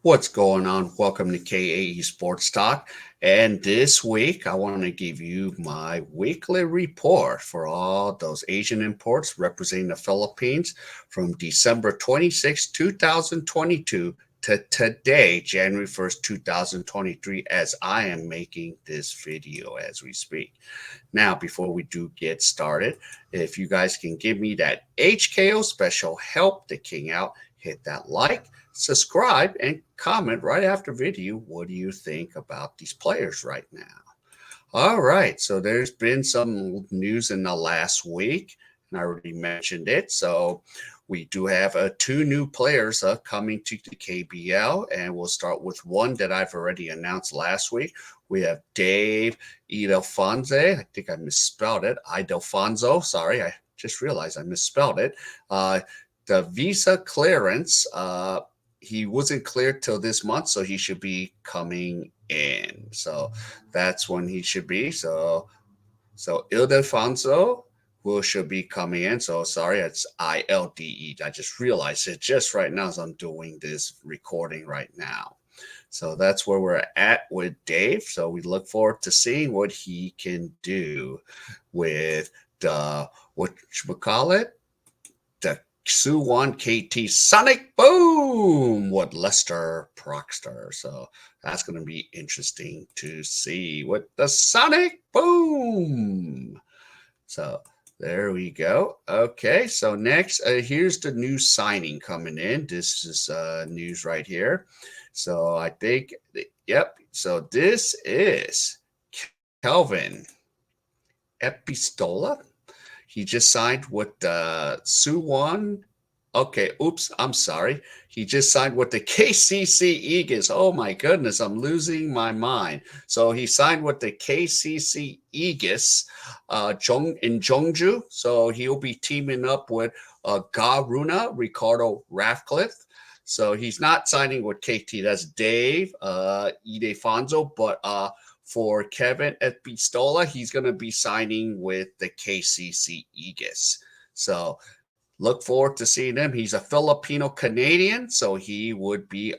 What's going on? Welcome to K.A.E Sports Talk. And this week, I want to give you my weekly report for all those Asian imports representing the Philippines from December 26, 2022 to today, January 1st, 2023, as I am making this video as we speak. Now, before we do get started, if you guys can give me that HKO special help the king out, hit that like, subscribe, and comment right after video. What do you think about these players right now? All right, so there's been some news in the last week, and I already mentioned it. So we do have two new players coming to the KBL, and we'll start with one that I've already announced last week. We have Dave Idelfonse. I think I misspelled it. Idelfonso. Sorry, I just realized I misspelled it. The visa clearance, he wasn't cleared till this month, so he should be coming in. So that's when he should be. So Ildefonso will should be coming in. So sorry, it's ILDE. I just realized it just right now as I'm doing this recording right now. So that's where we're at with Dave. So we look forward to seeing what he can do with the what should we call it? The Suwon KT Sonic Boom with Lester Proxter. So that's going to be interesting to see with the Sonic Boom. So there we go. Okay, so next, here's the new signing coming in. This is news right here. So I think, yep. So this is Kelvin Epistola. He just signed with Suwon. Okay, oops, I'm sorry. He just signed with the KCC Eagles. Oh my goodness, I'm losing my mind. So he signed with the KCC Eagles in Jeonju. So he'll be teaming up with Garuna, Ricardo Ratcliffe. So he's not signing with KT. That's Dave Idefonso, but for Kevin Epistola, he's going to be signing with the KCC Eagles. So look forward to seeing him. He's a Filipino Canadian, so he would be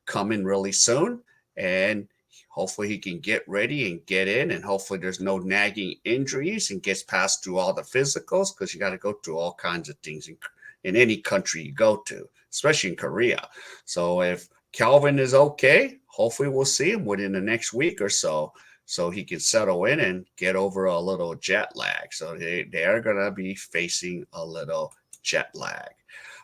coming really soon. And hopefully he can get ready and get in, and hopefully there's no nagging injuries and gets passed through all the physicals, because you got to go through all kinds of things in any country you go to, especially in Korea. So if Calvin is okay, hopefully we'll see him within the next week or so he can settle in and get over a little jet lag. So they are going to be facing a little jet lag.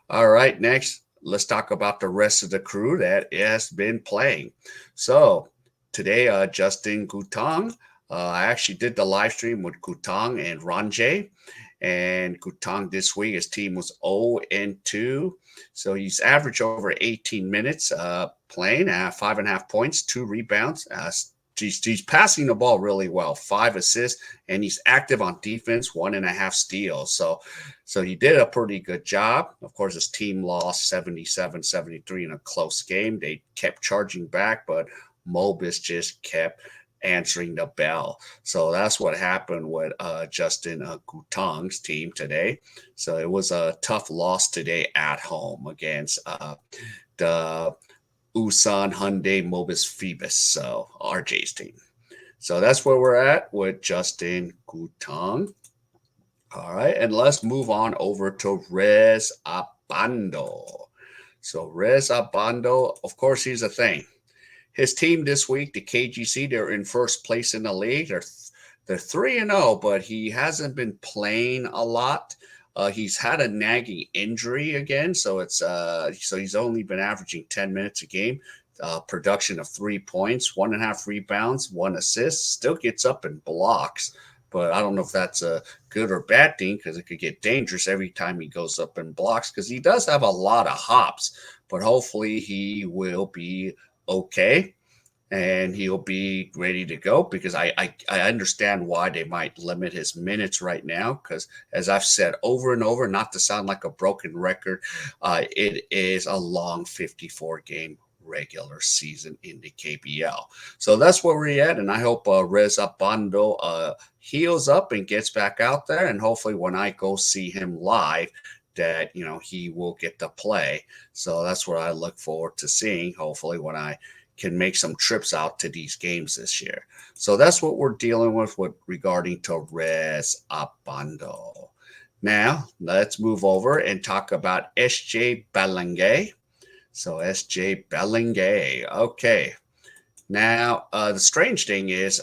All right, next, let's talk about the rest of the crew that has been playing. So today, Justin Gutong, I actually did the live stream with Gutong and Ronjay. And Gutong this week, his team was 0-2. So he's averaged over 18 minutes playing, 5.5 points, 2 rebounds. He's passing the ball really well, 5 assists, and he's active on defense, 1.5 steals. So he did a pretty good job. Of course, his team lost 77-73 in a close game. They kept charging back, but Mobis just kept answering the bell. So that's what happened with Justin Gutong's team today. So it was a tough loss today at home against the Ulsan Hyundai Mobis Phoebus, so RJ's team. So that's where we're at with Justin Gutong. All right, and let's move on over to Reza Bando. So Reza Bando, of course, he's a thing. His team this week, the KGC, they're in first place in the league. They're 3-0, but he hasn't been playing a lot. He's had a nagging injury again, so he's only been averaging 10 minutes a game. Production of 3 points, 1.5 rebounds, 1 assist. Still gets up and blocks, but I don't know if that's a good or bad thing, because it could get dangerous every time he goes up and blocks, because he does have a lot of hops. But hopefully he will be okay and he'll be ready to go, because I understand why they might limit his minutes right now, because as I've said over and over, not to sound like a broken record, it is a long 54-game regular season in the KBL. So that's where we're at, and I hope Reza Bando heals up and gets back out there, and hopefully when I go see him live that he will get to play. So that's what I look forward to seeing. Hopefully, when I can make some trips out to these games this year. So that's what we're dealing with regarding to Reza Bando. Now let's move over and talk about SJ Bellingay. So SJ Bellingay. Okay. Now the strange thing is,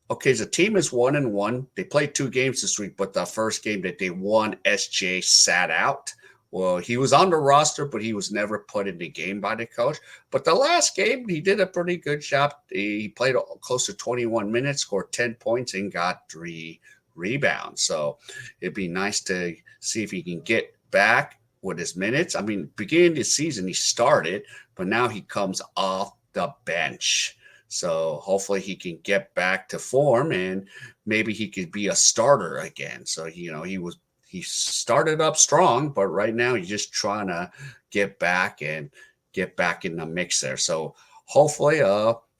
okay, the team is 1-1. They played 2 games this week, but the first game that they won, SJ sat out. Well, he was on the roster, but he was never put in the game by the coach. But the last game, he did a pretty good job. He played close to 21 minutes, scored 10 points, and got 3 rebounds. So it'd be nice to see if he can get back with his minutes. I mean, beginning of the season, he started, but now he comes off the bench. So hopefully he can get back to form and maybe he could be a starter again. So, he started up strong, but right now he's just trying to get back in the mix there. So hopefully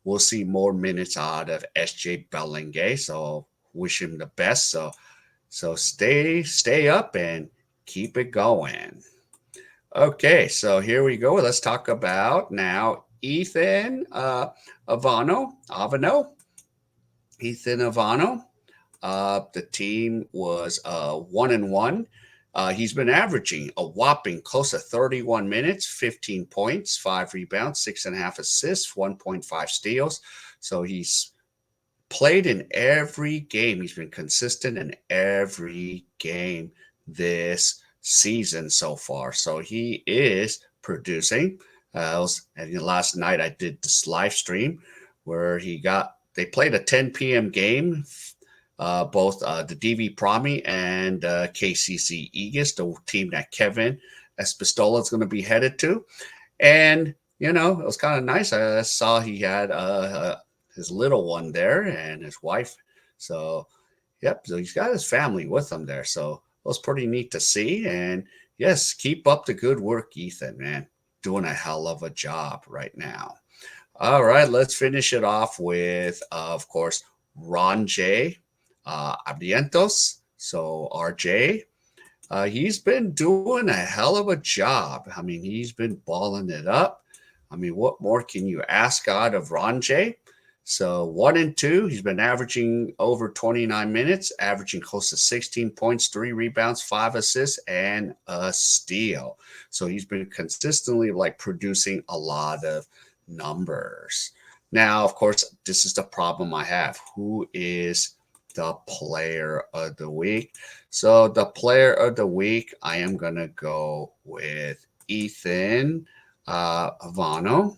we'll see more minutes out of SJ Bellingay. So wish him the best. So stay up and keep it going. Okay, so here we go. Let's talk about now Ethan Ivano. Ethan Ivano. The team was 1-1. He's been averaging a whopping close to 31 minutes, 15 points, 5 rebounds, 6.5 assists, 1.5 steals. So he's played in every game. He's been consistent in every game this season so far. So he is producing. And last night I did this live stream where they played a 10 p.m. game. Both the DV Promi and KCC Aegis, the team that Kevin Espistola is going to be headed to. And, it was kind of nice. I saw he had his little one there and his wife. So, yep, so he's got his family with him there. So it was pretty neat to see. And, yes, keep up the good work, Ethan, man. Doing a hell of a job right now. All right, let's finish it off with, of course, Ronjay Abarrientos. So RJ, he's been doing a hell of a job. I mean, he's been balling it up. I mean, what more can you ask out of Ronjay? So 1-2, he's been averaging over 29 minutes, averaging close to 16 points, 3 rebounds, 5 assists, and a steal. So he's been consistently producing a lot of numbers. Now, of course, this is the problem I have. Who is the player of the week? So the player of the week, I am going to go with Ethan Ivano.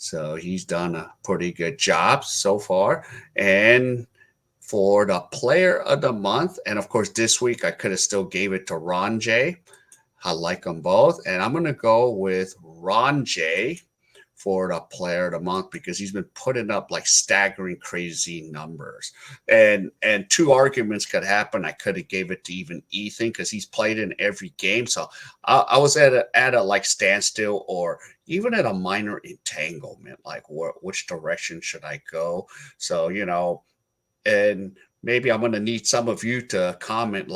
So he's done a pretty good job so far. And for the player of the month, and of course this week I could have still gave it to Ronjay. I like them both. And I'm going to go with Ronjay for the player of the month because he's been putting up staggering crazy numbers. And 2 arguments could happen. I could have gave it to even Ethan because he's played in every game. So I was at a standstill or even at a minor entanglement, which direction should I go? So, and maybe I'm going to need some of you to comment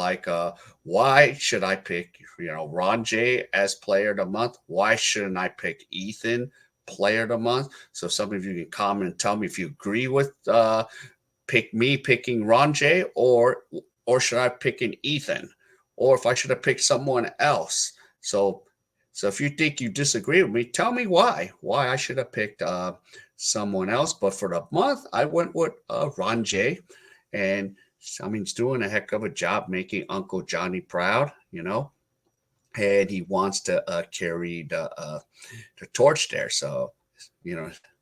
why should I pick, Ronjay as player of the month? Why shouldn't I pick Ethan player of the month? So some of you can comment and tell me if you agree with picking Ronjay or should I pick an Ethan or if I should have picked someone else. So if you think you disagree with me, tell me why I should have picked someone else. But for the month, I went with Ronjay, and I mean, he's doing a heck of a job making Uncle Johnny proud, and he wants to carry the torch there. So,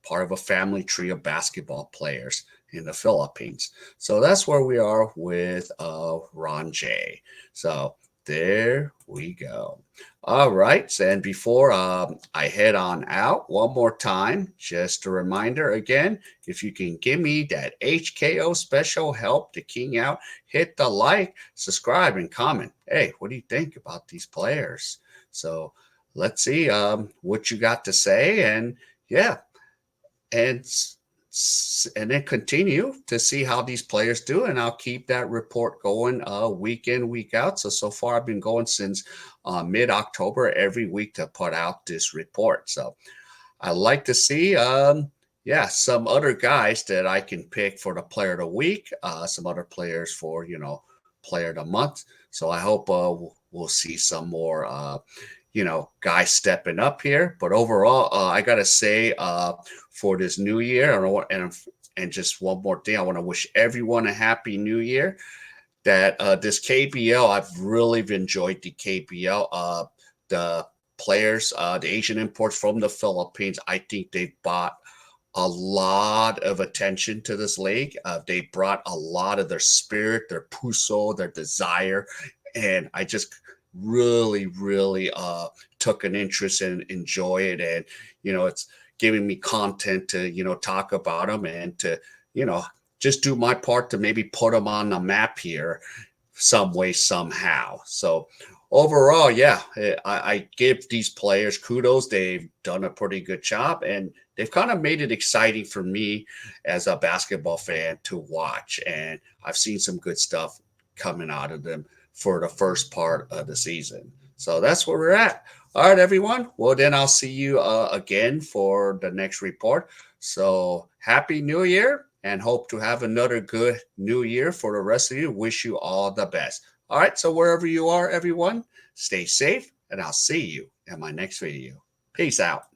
part of a family tree of basketball players in the Philippines. So that's where we are with Ronjay. So there we go. All right. And before I head on out, one more time, just a reminder again, if you can give me that HKO special help to King out, hit the like, subscribe, and comment. Hey, what do you think about these players? So let's see what you got to say. And yeah, and and then continue to see how these players do, and I'll keep that report going week in, week out. So far I've been going since mid-October every week to put out this report. So I like to see yeah, some other guys that I can pick for the player of the week, some other players for, player of the month. So I hope we'll see some more guys stepping up here. But overall, I gotta say, for this new year, and just one more thing, I want to wish everyone a happy new year. That this KBL, I've really enjoyed the KBL. The players, the Asian imports from the Philippines, I think they've bought a lot of attention to this league. They brought a lot of their spirit, their puso, their desire, and I just really, really took an interest and enjoy it. And it's giving me content to talk about them and to you know just do my part to maybe put them on the map here some way somehow. So overall, yeah, I give these players kudos. They've done a pretty good job, and they've kind of made it exciting for me as a basketball fan to watch. And I've seen some good stuff coming out of them for the first part of the season. So that's where we're at. All right, everyone. Well, then I'll see you again for the next report. So happy New Year, and hope to have another good New Year for the rest of you. Wish you all the best. All right. So wherever you are, everyone, stay safe, and I'll see you in my next video. Peace out.